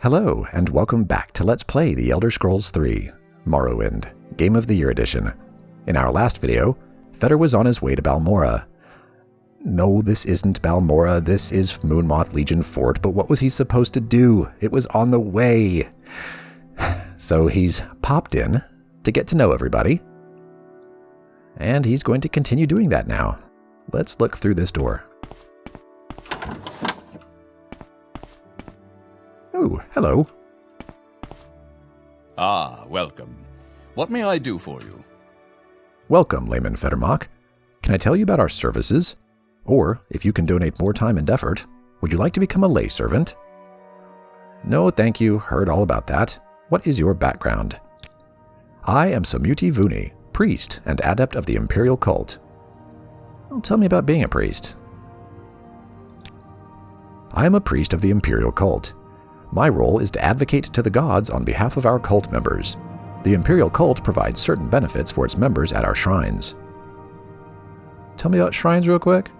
Hello, and welcome back to Let's Play The Elder Scrolls III, Morrowind, Game of the Year Edition. In our last video, Fedar was on his way to Balmora. No, this isn't Balmora, this is Moonmoth Legion Fort, but what was he supposed to do? It was on the way. So he's popped in to get to know everybody, and he's going to continue doing that now. Let's look through this door. Oh, hello. Ah, welcome. What may I do for you? Welcome, Layman Federmock. Can I tell you about our services? Or, if you can donate more time and effort, would you like to become a lay servant? No, thank you. Heard all about that. What is your background? I am Samuti Vuni, priest and adept of the Imperial cult. Well, tell me about being a priest. I am a priest of the Imperial cult. My role is to advocate to the gods on behalf of our cult members. The Imperial cult provides certain benefits for its members at our shrines. Tell me about shrines real quick.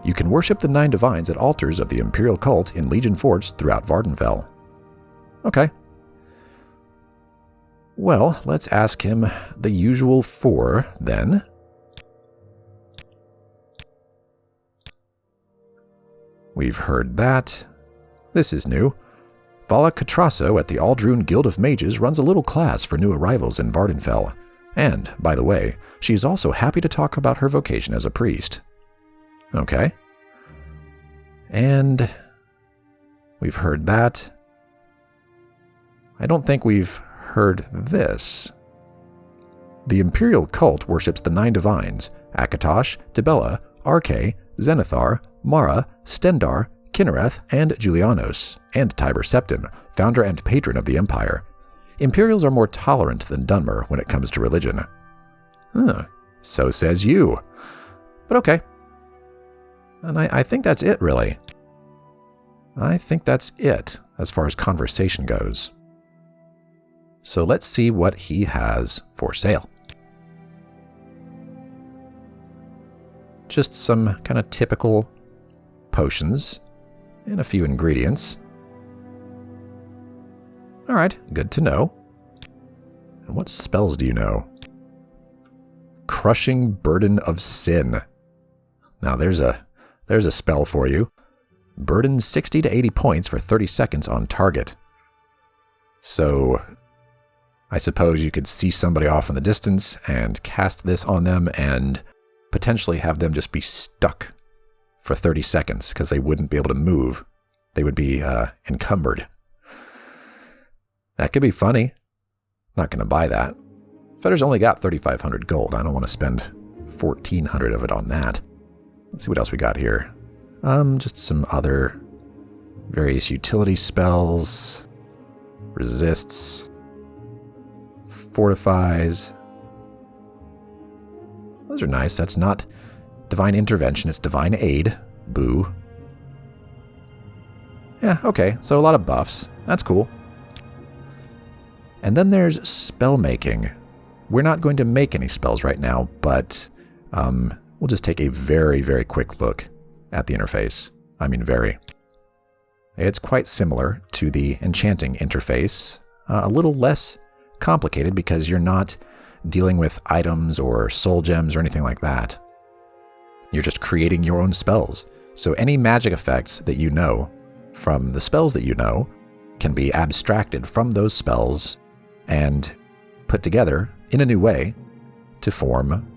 You can worship the 9 divines at altars of the Imperial cult in Legion forts throughout Vvardenfell. Okay. Well, let's ask him the usual 4, then. We've heard that. This is new. Vala Catrasso at the Aldrune Guild of Mages runs a little class for new arrivals in Vvardenfell. And, by the way, she is also happy to talk about her vocation as a priest. Okay. And we've heard that. I don't think we've heard this. The Imperial cult worships the 9 divines, Akatosh, Dibella, Arche, Zenithar, Mara, Stendar, Kinnereth, and Julianos, and Tiber Septim, founder and patron of the Empire. Imperials are more tolerant than Dunmer when it comes to religion. So says you. But okay. And I think that's it, really. I think that's it, as far as conversation goes. So let's see what he has for sale. Just some kind of typical potions and a few ingredients. Alright, good to know. And what spells do you know? Crushing Burden of Sin. Now there's a spell for you. Burden 60 to 80 points for 30 seconds on target. So I suppose you could see somebody off in the distance and cast this on them and potentially have them just be stuck for 30 seconds because they wouldn't be able to move. They would be encumbered. That could be funny. Not going to buy that. Fedar's only got 3,500 gold. I don't want to spend 1,400 of it on that. Let's see what else we got here. Just some other various utility spells. Resists. Fortifies. Those are nice. That's not Divine Intervention, it's Divine Aid. Boo. Yeah, okay, so a lot of buffs. That's cool. And then there's spell making. We're not going to make any spells right now, but we'll just take a very, very quick look at the interface. I mean, very. It's quite similar to the enchanting interface. A little less complicated because you're not dealing with items or soul gems or anything like that. You're just creating your own spells. So any magic effects that you know from the spells that you know can be abstracted from those spells and put together in a new way to form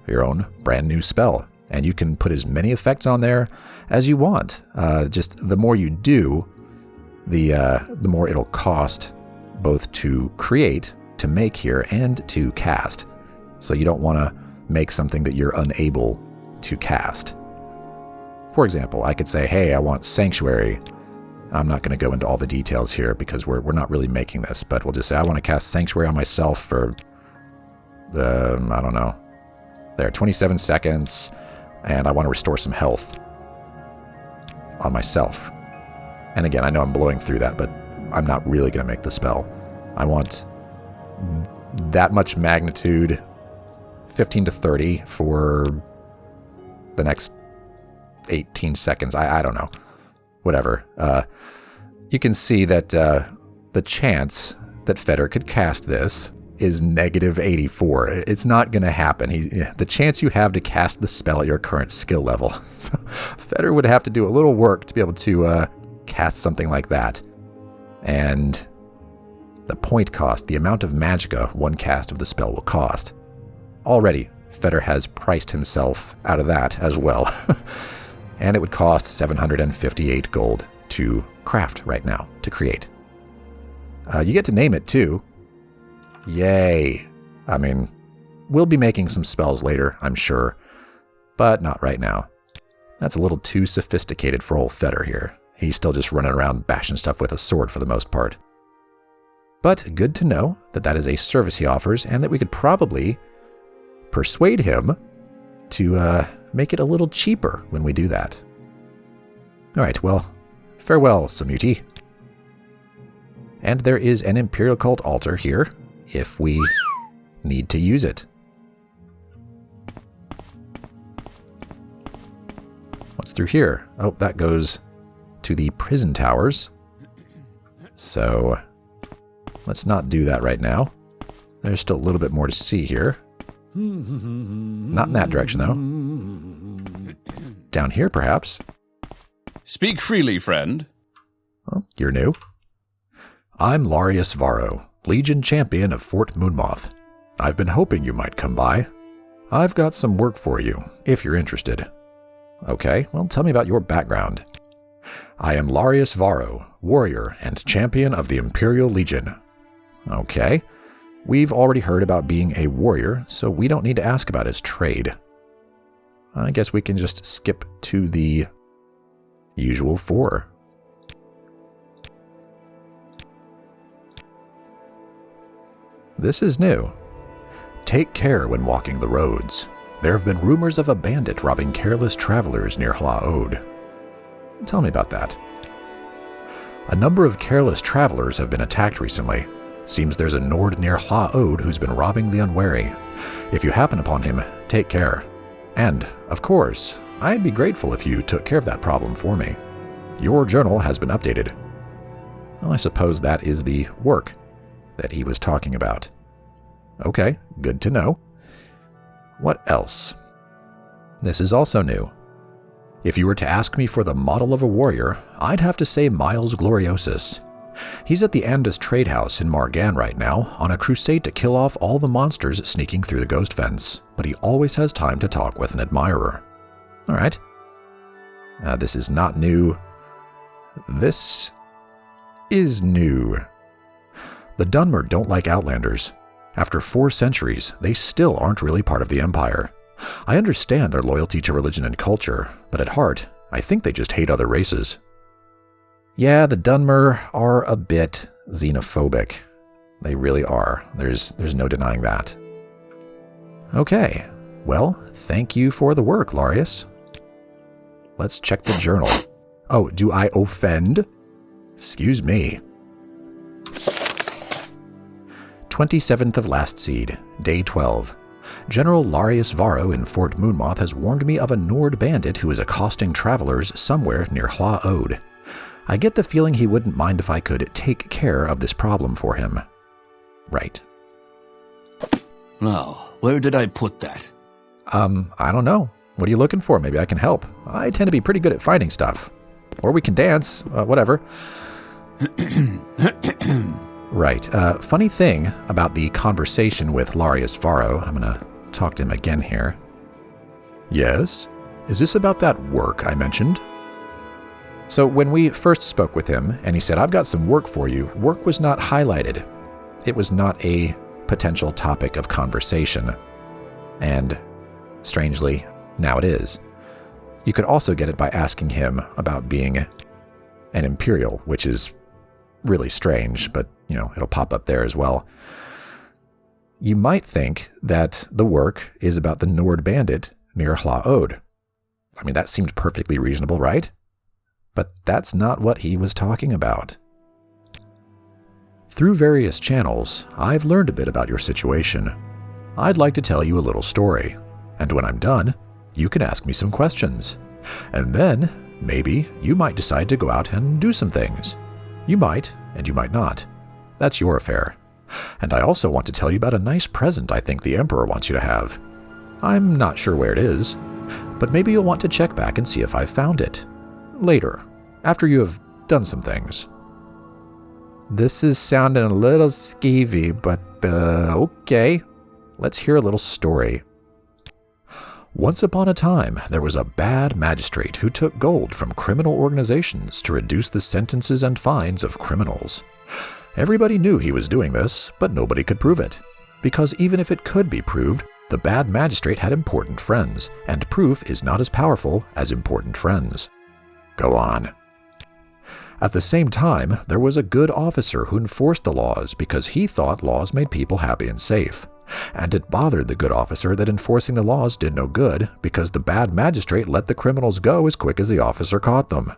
your own brand new spell. And you can put as many effects on there as you want. Just the more you do, the more it'll cost both to create, to make here, and to cast. So you don't want to make something that you're unable to cast. For example, I could say, hey, I want Sanctuary. I'm not going to go into all the details here because we're not really making this, but we'll just say I want to cast Sanctuary on myself for, I don't know, 27 seconds, and I want to restore some health on myself. And again, I know I'm blowing through that, but I'm not really going to make the spell. I want that much magnitude, 15 to 30 for the next 18 seconds. I don't know. Whatever. You can see that the chance that Fedar could cast this is -84. It's not going to happen. The chance you have to cast the spell at your current skill level. So Fedar would have to do a little work to be able to cast something like that. And the point cost, the amount of magicka one cast of the spell will cost. Already, Fedar has priced himself out of that as well. And it would cost 758 gold to craft right now, to create. You get to name it too. Yay. I mean, we'll be making some spells later, I'm sure, but not right now. That's a little too sophisticated for old Fedar here. He's still just running around bashing stuff with a sword for the most part. But good to know that that is a service he offers, and that we could probably persuade him to make it a little cheaper when we do that. Alright, well, farewell, Samuti. And there is an Imperial cult altar here, if we need to use it. What's through here? Oh, that goes to the prison towers. So let's not do that right now. There's still a little bit more to see here. Not in that direction, though. Down here, perhaps. Speak freely, friend. Well, you're new. I'm Larrius Varro, Legion Champion of Fort Moonmoth. I've been hoping you might come by. I've got some work for you, if you're interested. Okay, well, tell me about your background. I am Larrius Varro, warrior and champion of the Imperial Legion. Okay, we've already heard about being a warrior, so we don't need to ask about his trade. I guess we can just skip to the usual 4. This is new. Take care when walking the roads. There have been rumors of a bandit robbing careless travelers near Hlaod. Tell me about that. A number of careless travelers have been attacked recently. Seems there's a Nord near Hlaod who's been robbing the unwary. If you happen upon him, take care. And, of course, I'd be grateful if you took care of that problem for me. Your journal has been updated. Well, I suppose that is the work that he was talking about. Okay, good to know. What else? This is also new. If you were to ask me for the model of a warrior, I'd have to say Miles Gloriosus. He's at the Andus Trade House in Margan right now, on a crusade to kill off all the monsters sneaking through the ghost fence, but he always has time to talk with an admirer. Alright. This is not new. This is new. The Dunmer don't like Outlanders. After 4 centuries, they still aren't really part of the Empire. I understand their loyalty to religion and culture, but at heart, I think they just hate other races. Yeah, the Dunmer are a bit xenophobic. They really are. There's no denying that. Okay, well, thank you for the work, Larrius. Let's check the journal. Oh, do I offend? Excuse me. 27th of Last Seed, Day 12. General Larrius Varro in Fort Moonmoth has warned me of a Nord bandit who is accosting travelers somewhere near Hlaod. I get the feeling he wouldn't mind if I could take care of this problem for him. Right. Now, where did I put that? I don't know. What are you looking for? Maybe I can help. I tend to be pretty good at finding stuff. Or we can dance, whatever. Right. Funny thing about the conversation with Larrius Varro. I'm going to talk to him again here. Yes? Is this about that work I mentioned? So when we first spoke with him, and he said, I've got some work for you, work was not highlighted. It was not a potential topic of conversation. And, strangely, now it is. You could also get it by asking him about being an Imperial, which is really strange, but, it'll pop up there as well. You might think that the work is about the Nord bandit near Hlaod. I mean, that seemed perfectly reasonable, right? But that's not what he was talking about. Through various channels, I've learned a bit about your situation. I'd like to tell you a little story, and when I'm done, you can ask me some questions. And then, maybe, you might decide to go out and do some things. You might, and you might not. That's your affair. And I also want to tell you about a nice present I think the Emperor wants you to have. I'm not sure where it is, but maybe you'll want to check back and see if I've found it. Later, after you have done some things. This is sounding a little skeevy, but okay. Let's hear a little story. Once upon a time, there was a bad magistrate who took gold from criminal organizations to reduce the sentences and fines of criminals. Everybody knew he was doing this, but nobody could prove it. Because even if it could be proved, the bad magistrate had important friends, and proof is not as powerful as important friends. Go on. At the same time, there was a good officer who enforced the laws because he thought laws made people happy and safe. And it bothered the good officer that enforcing the laws did no good because the bad magistrate let the criminals go as quick as the officer caught them.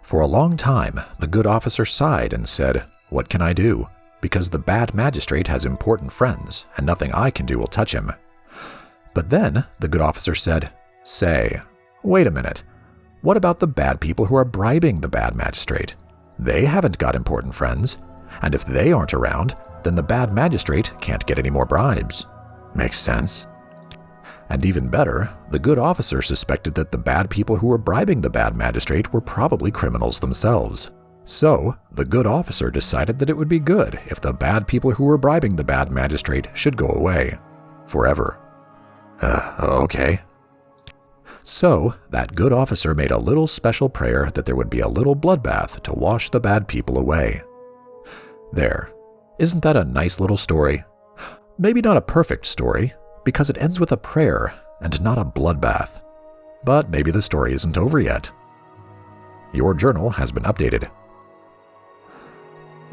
For a long time, the good officer sighed and said, "What can I do? Because the bad magistrate has important friends, and nothing I can do will touch him." But then the good officer said, "Say, wait a minute. What about the bad people who are bribing the bad magistrate? They haven't got important friends, and if they aren't around, then the bad magistrate can't get any more bribes." Makes sense. And even better, the good officer suspected that the bad people who were bribing the bad magistrate were probably criminals themselves. So, the good officer decided that it would be good if the bad people who were bribing the bad magistrate should go away. Forever. Okay. So, that good officer made a little special prayer that there would be a little bloodbath to wash the bad people away. There. Isn't that a nice little story? Maybe not a perfect story, because it ends with a prayer and not a bloodbath. But maybe the story isn't over yet. Your journal has been updated.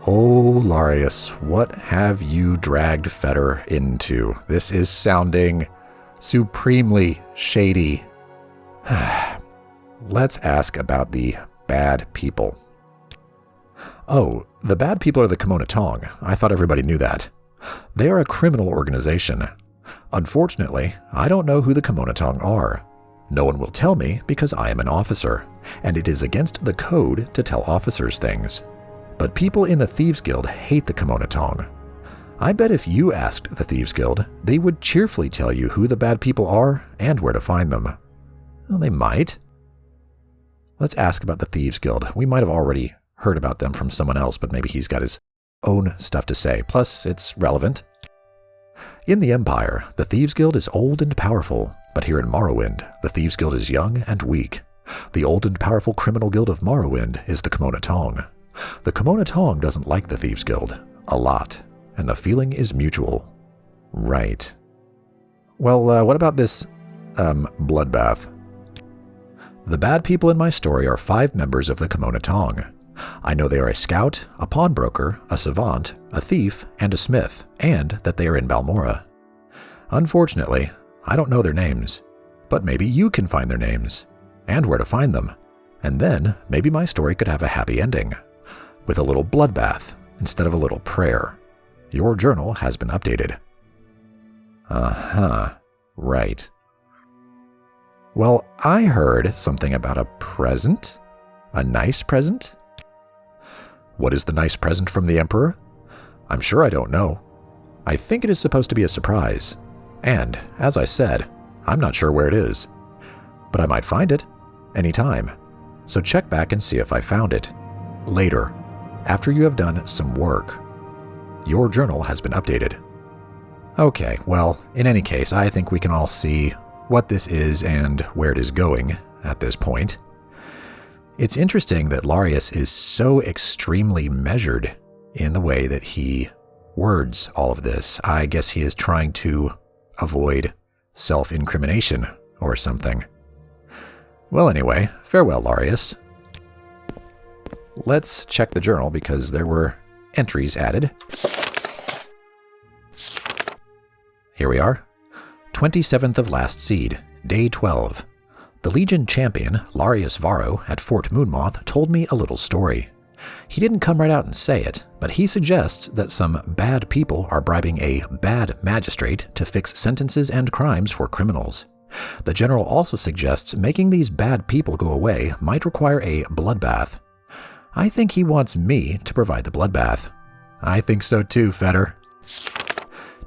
Oh, Larrius, what have you dragged Fedar into? This is sounding supremely shady. Let's ask about the bad people. Oh, the bad people are the Kmonatong. I thought everybody knew that. They are a criminal organization. Unfortunately, I don't know who the Kmonatong are. No one will tell me because I am an officer, and it is against the code to tell officers things. But people in the Thieves Guild hate the Kmonatong. I bet if you asked the Thieves Guild, they would cheerfully tell you who the bad people are and where to find them. Well, they might. Let's ask about the Thieves Guild. We might have already heard about them from someone else, but maybe he's got his own stuff to say. Plus, it's relevant. In the Empire, the Thieves Guild is old and powerful, but here in Morrowind, the Thieves Guild is young and weak. The old and powerful criminal guild of Morrowind is the Kmonatong. The Kmonatong doesn't like the Thieves Guild a lot, and the feeling is mutual. Right. Well, what about this, bloodbath? The bad people in my story are 5 members of the Kmonatong. I know they are a scout, a pawnbroker, a savant, a thief, and a smith, and that they are in Balmora. Unfortunately, I don't know their names, but maybe you can find their names, and where to find them, and then maybe my story could have a happy ending, with a little bloodbath instead of a little prayer. Your journal has been updated. Right. Well, I heard something about a present. A nice present? What is the nice present from the Emperor? I'm sure I don't know. I think it is supposed to be a surprise. And, as I said, I'm not sure where it is. But I might find it, anytime. So check back and see if I found it. Later, after you have done some work. Your journal has been updated. Okay, well, in any case, I think we can all see what this is and where it is going at this point. It's interesting that Larrius is so extremely measured in the way that he words all of this. I guess he is trying to avoid self-incrimination or something. Well, anyway, farewell, Larrius. Let's check the journal because there were entries added. Here we are. 27th of last seed, day 12. The Legion champion, Larrius Varro, at Fort Moonmoth told me a little story. He didn't come right out and say it, but he suggests that some bad people are bribing a bad magistrate to fix sentences and crimes for criminals. The general also suggests making these bad people go away might require a bloodbath. I think he wants me to provide the bloodbath. I think so too, Fedar.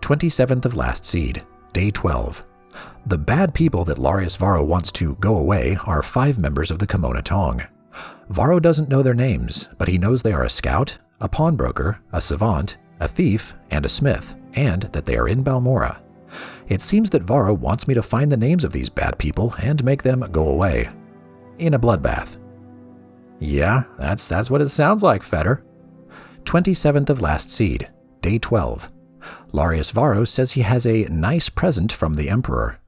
27th of last seed, day 12. The bad people that Larrius Varro wants to go away are 5 members of the Kimona Tong. Varro doesn't know their names, but he knows they are a scout, a pawnbroker, a savant, a thief, and a smith, and that they are in Balmora. It seems that Varro wants me to find the names of these bad people and make them go away. In a bloodbath. Yeah, that's what it sounds like, Fedar. 27th of last seed, day 12. Larrius Varro says he has a nice present from the Emperor.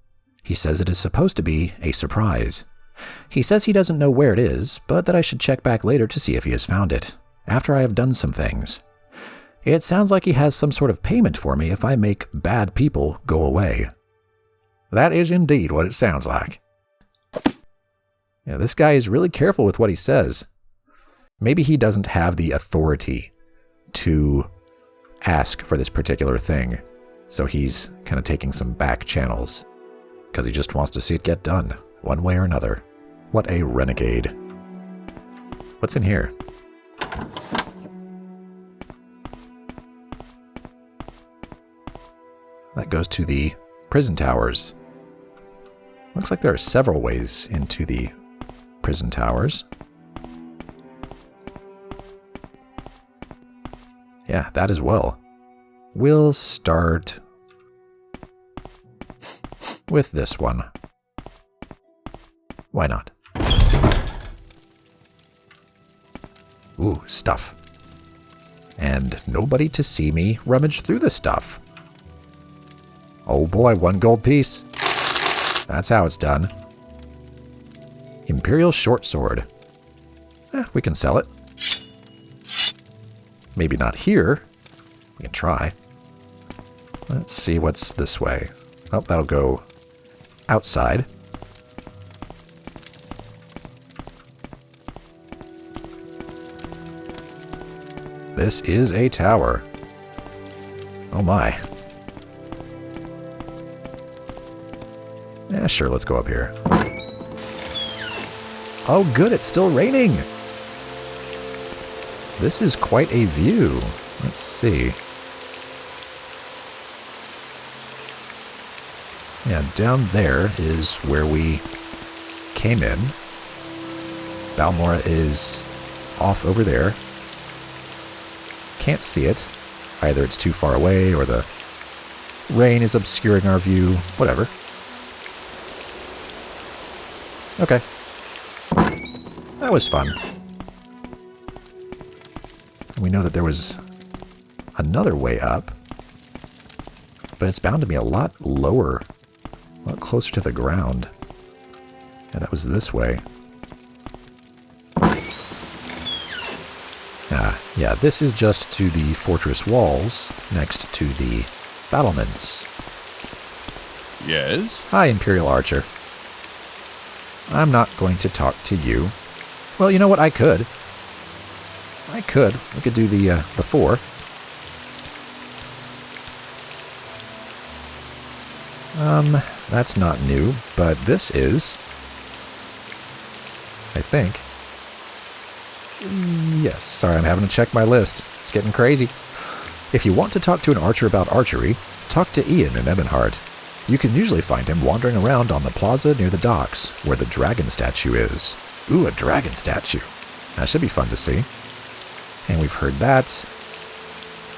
He says it is supposed to be a surprise. He says he doesn't know where it is, but that I should check back later to see if he has found it, after I have done some things. It sounds like he has some sort of payment for me if I make bad people go away. That is indeed what it sounds like. Yeah, this guy is really careful with what he says. Maybe he doesn't have the authority to ask for this particular thing, so he's kind of taking some back channels, because he just wants to see it get done, one way or another. What a renegade. What's in here? That goes to the prison towers. Looks like there are several ways into the prison towers. Yeah, that as well. We'll start with this one. Why not? Ooh, stuff. And nobody to see me rummage through the stuff. Oh boy, 1 gold piece. That's how it's done. Imperial short sword. We can sell it. Maybe not here. We can try. Let's see what's this way. Oh, that'll go outside. This is a tower. Oh my. Yeah, sure, let's go up here. Oh good, it's still raining! This is quite a view. Let's see. Yeah, down there is where we came in. Balmora is off over there. Can't see it. Either it's too far away or the rain is obscuring our view. Whatever. Okay. That was fun. We know that there was another way up, but it's bound to be a lot lower, a lot closer to the ground. And that was this way. Yeah, this is just to the fortress walls, next to the battlements. Yes? Hi, Imperial Archer. I'm not going to talk to you. Well, you know what? I could. We could do the 4. That's not new, but this is, I think. Yes, sorry, I'm having to check my list. It's getting crazy. If you want to talk to an archer about archery, talk to Ian in Ebonheart. You can usually find him wandering around on the plaza near the docks, where the dragon statue is. Ooh, a dragon statue. That should be fun to see. And we've heard that.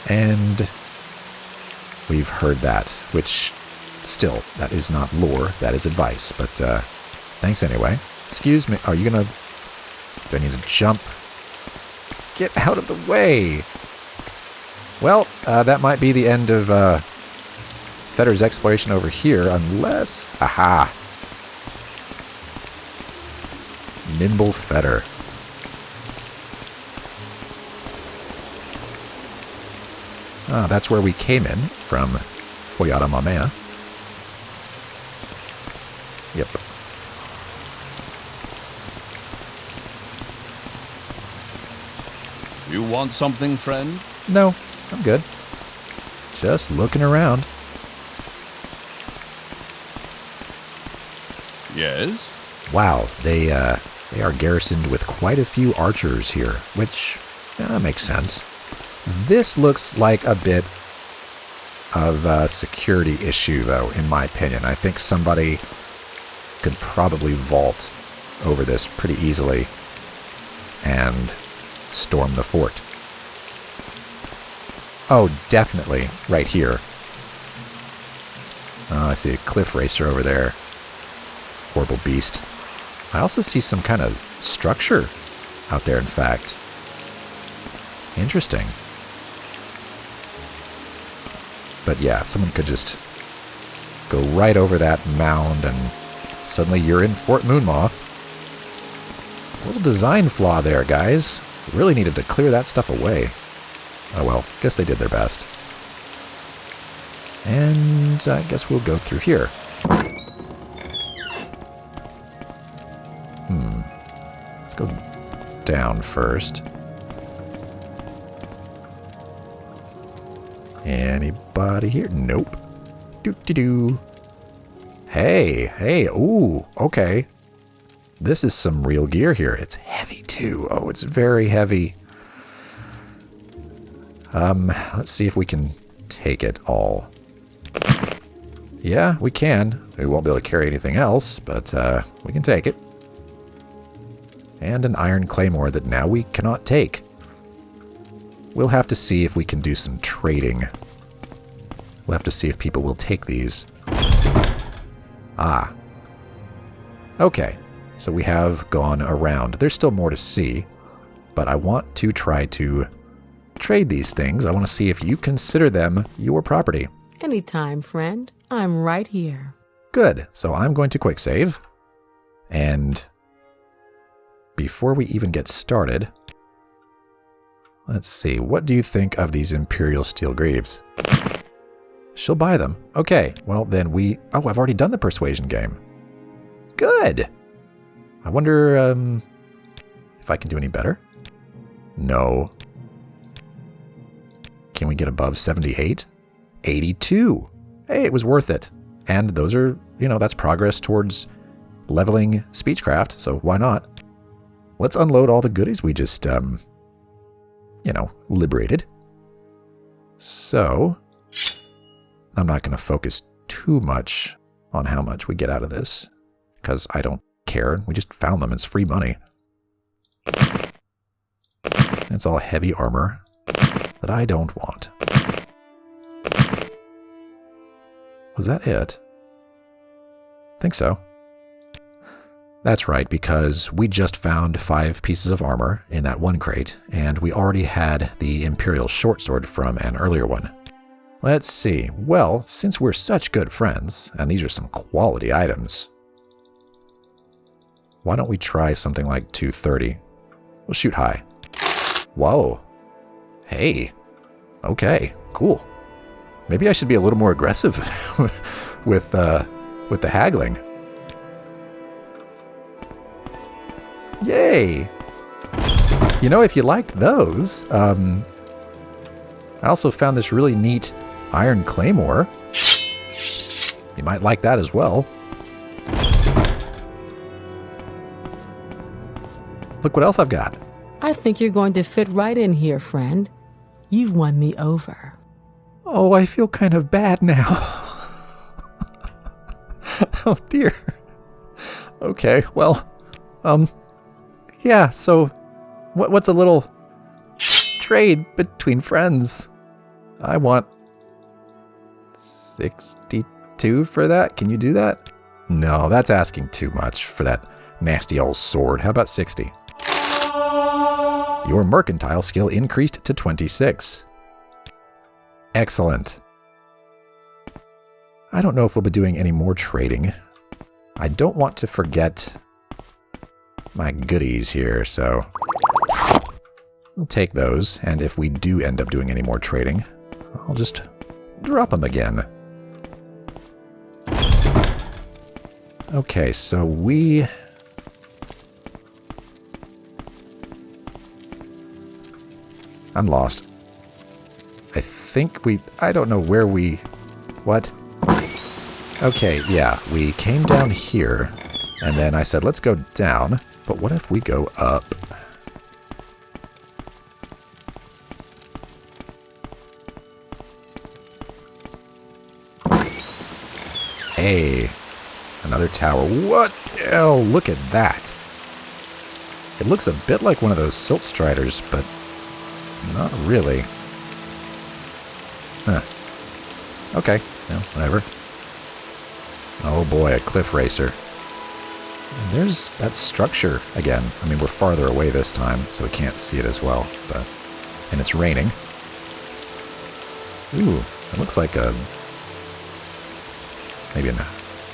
And we've heard that, which still, that is not lore, that is advice. But thanks anyway. Excuse me, are you gonna... Do I need to jump? Get out of the way! Well, that might be the end of Fedar's exploration over here, unless... Aha! Nimble Fedar. Ah, that's where we came in from Foyada Mamea. Yep. You want something, friend? No, I'm good. Just looking around. Yes? Wow, they are garrisoned with quite a few archers here, which makes sense. This looks like a bit of a security issue, though, in my opinion. I think somebody could probably vault over this pretty easily and storm the fort. Oh, definitely, right here. Oh, I see a cliff racer over there. Horrible beast. I also see some kind of structure out there, in fact. Interesting. But yeah, someone could just go right over that mound and suddenly you're in Fort Moonmoth. A little design flaw there, guys. Really needed to clear that stuff away. Oh well, guess they did their best. And I guess we'll go through here. Let's go down first. Anybody here? Nope. Doo-doo-doo. Hey, ooh, okay. This is some real gear here. It's heavy too. Oh, it's very heavy. Let's see if we can take it all. Yeah, we can. We won't be able to carry anything else, but we can take it. And an iron claymore that now we cannot take. We'll have to see if we can do some trading. We'll have to see if people will take these. Ah. Okay, so we have gone around. There's still more to see, but I want to try to trade these things. I want to see if you consider them your property. Anytime, friend. I'm right here. Good. So I'm going to quick save. And before we even get started, let's see. What do you think of these Imperial steel greaves? She'll buy them. Okay. Well, then we... Oh, I've already done the persuasion game. Good. I wonder if I can do any better. No. Can we get above 78? 82. Hey, it was worth it. And those are, that's progress towards leveling speechcraft, so why not? Let's unload all the goodies we just, liberated. So, I'm not going to focus too much on how much we get out of this, because I don't care. We just found them. It's free money. It's all heavy armor that I don't want. Was that it? I think so. That's right, because we just found 5 pieces of armor in that one crate, and we already had the Imperial short sword from an earlier one. Let's see. Well, since we're such good friends, and these are some quality items, why don't we try something like 230? We'll shoot high. Whoa. Hey. Okay, cool. Maybe I should be a little more aggressive with the haggling. Yay! If you liked those, I also found this really neat iron claymore. You might like that as well. Look what else I've got. I think you're going to fit right in here, friend. You've won me over. Oh, I feel kind of bad now. Oh, dear. Okay, well, yeah, so what's a little trade between friends? I want 62 for that. Can you do that? No, that's asking too much for that nasty old sword. How about 60? Your mercantile skill increased to 26. Excellent. I don't know if we'll be doing any more trading. I don't want to forget my goodies here, so we'll take those, and if we do end up doing any more trading, I'll just drop them again. Okay, so I'm lost. I think I don't know where what? Okay, yeah, we came down here, And then I said, let's go down. But what if we go up? Hey, another tower. What? Oh, look at that. It looks a bit like one of those silt striders, but not really. Huh. Okay, well, whatever. Oh boy, a cliff racer. And there's that structure again. I mean, we're farther away this time, so we can't see it as well. But and it's raining. Ooh, it looks like maybe an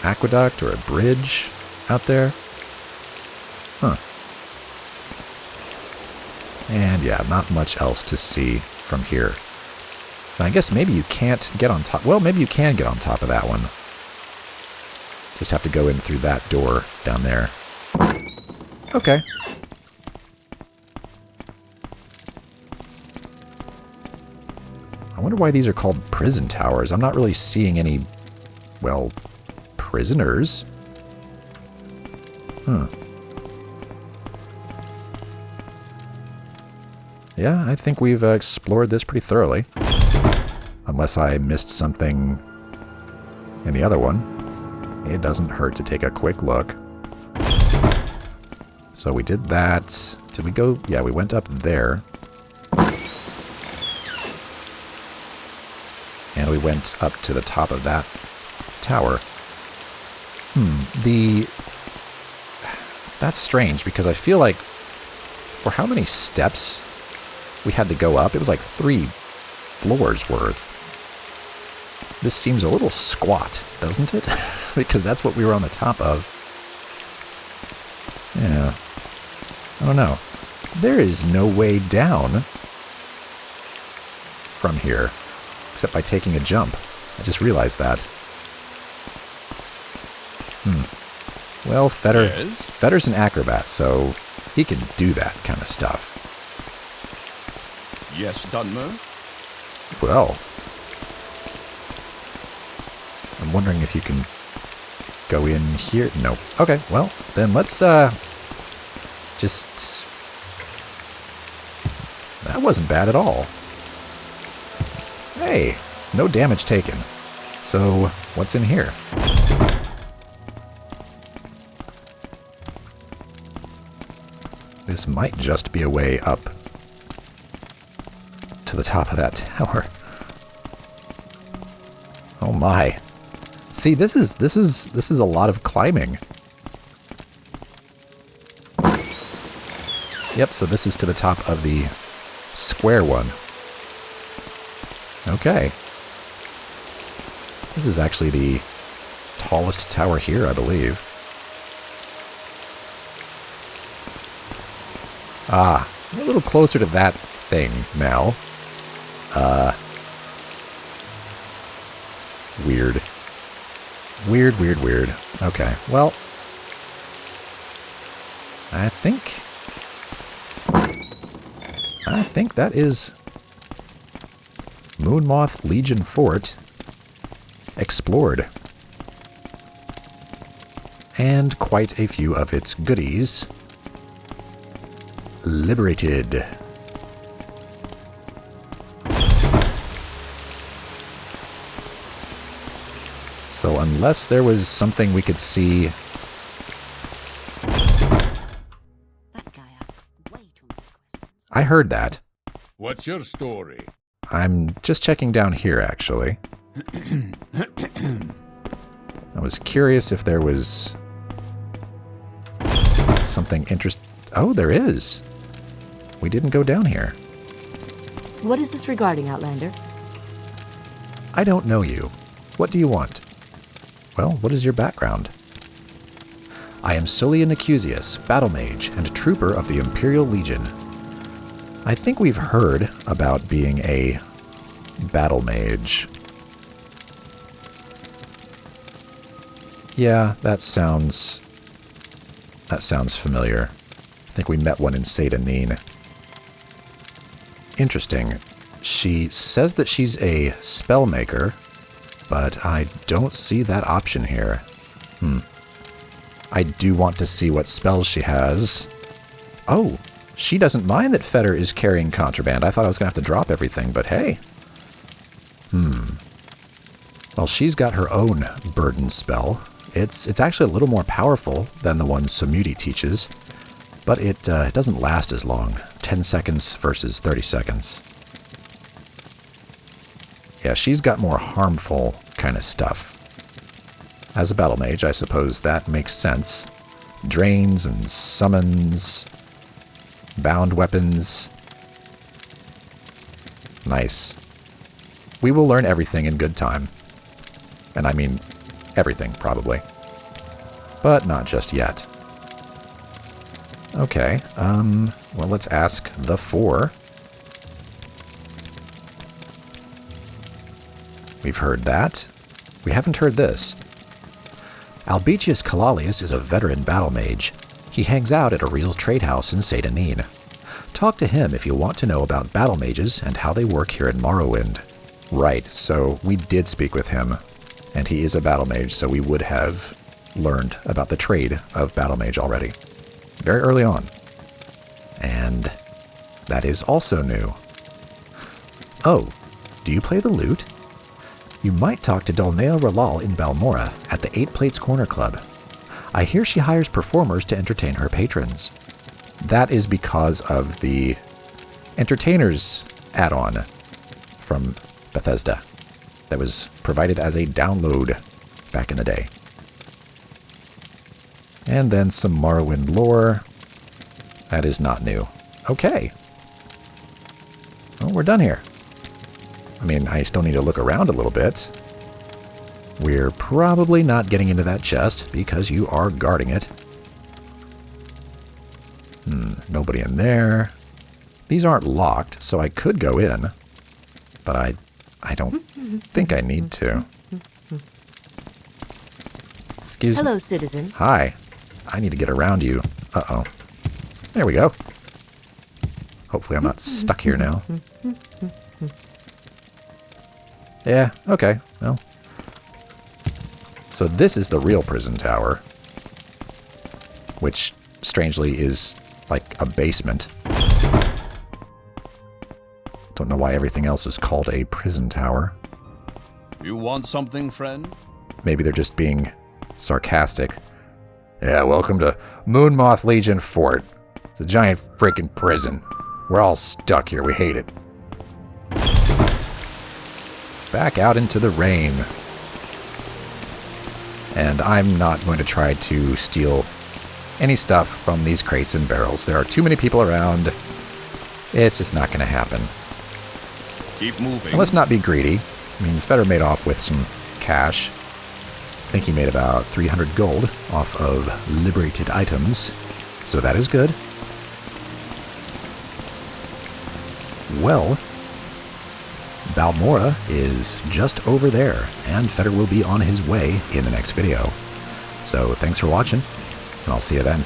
aqueduct or a bridge out there. Huh. And yeah, not much else to see from here. And I guess maybe you can't get on top. Well, maybe you can get on top of that one. Just have to go in through that door down there. Okay. I wonder why these are called prison towers. I'm not really seeing any, well, prisoners. Huh. Yeah, I think we've explored this pretty thoroughly. Unless I missed something in the other one. It doesn't hurt to take a quick look. So we did that. Did we go? Yeah, we went up there. And we went up to the top of that tower. That's strange, because I feel like for how many steps we had to go up, it was like 3 floors worth. This seems a little squat, doesn't it? Because that's what we were on the top of. Yeah. I don't know. There is no way down from here, except by taking a jump. I just realized that. Well, Fedar, Yes? Fedar's an acrobat, so he can do that kind of stuff. Yes, Dunmer? Well, I'm wondering if you can go in here. No. Okay, well, then let's, just... That wasn't bad at all. Hey, no damage taken. So, what's in here? This might just be a way up to the top of that tower. Oh my. See, this is a lot of climbing. Yep, so this is to the top of the square one. Okay. This is actually the tallest tower here, I believe. Ah, a little closer to that thing now. Weird. Weird. Okay, well, I think that is Moonmoth Legion Fort explored. And quite a few of its goodies liberated. So unless there was something we could see... That guy asks way too many questions. I heard that. What's your story? I'm just checking down here, actually. I was curious if there was something interesting. Oh, there is. We didn't go down here. What is this regarding, Outlander? I don't know you. What do you want? Well, what is your background? I am Solian Acusius, battle mage and trooper of the Imperial Legion. I think we've heard about being a battle mage. Yeah, that sounds familiar. I think we met one in Satanine. Interesting. She says that she's a spellmaker, but I don't see that option here. I do want to see what spells she has. Oh, she doesn't mind that Fedar is carrying contraband. I thought I was going to have to drop everything, but hey. Well, she's got her own burden spell. It's actually a little more powerful than the one Samudi teaches, but it doesn't last as long. 10 seconds versus 30 seconds. Yeah, she's got more harmful kind of stuff. As a battle mage, I suppose that makes sense. Drains and summons, bound weapons. Nice. We will learn everything in good time. And I mean everything, probably. But not just yet. Okay, well, let's ask the 4. We've heard that. We haven't heard this. Albicius Kalalius is a veteran battle mage. He hangs out at a real trade house in Sedanine. Talk to him if you want to know about battle mages and how they work here in Morrowind. Right, so we did speak with him, and he is a battle mage, so we would have learned about the trade of battle mage already. Very early on. And that is also new. Oh, do you play the lute? You might talk to Dolnea Ralal in Balmora at the 8 Plates Corner Club. I hear she hires performers to entertain her patrons. That is because of the Entertainers add-on from Bethesda that was provided as a download back in the day. And then some Morrowind lore. That is not new. Okay. Well, we're done here. I mean, I still need to look around a little bit. We're probably not getting into that chest because you are guarding it. Nobody in there. These aren't locked, so I could go in. But I don't think I need to. Excuse me. Hello, citizen. Hi. I need to get around you. Uh-oh. There we go. Hopefully I'm not stuck here now. Yeah, okay. Well. So this is the real prison tower. Which, strangely, is like a basement. Don't know why everything else is called a prison tower. You want something, friend? Maybe they're just being sarcastic. Yeah, welcome to Moonmoth Legion Fort. It's a giant freaking prison. We're all stuck here. We hate it. Back out into the rain. And I'm not going to try to steal any stuff from these crates and barrels. There are too many people around. It's just not going to happen. Keep moving. And let's not be greedy. I mean, Fedar made off with some cash. I think he made about 300 gold off of liberated items. So that is good. Well, Balmora is just over there, and Fedar will be on his way in the next video. So thanks for watching, and I'll see you then.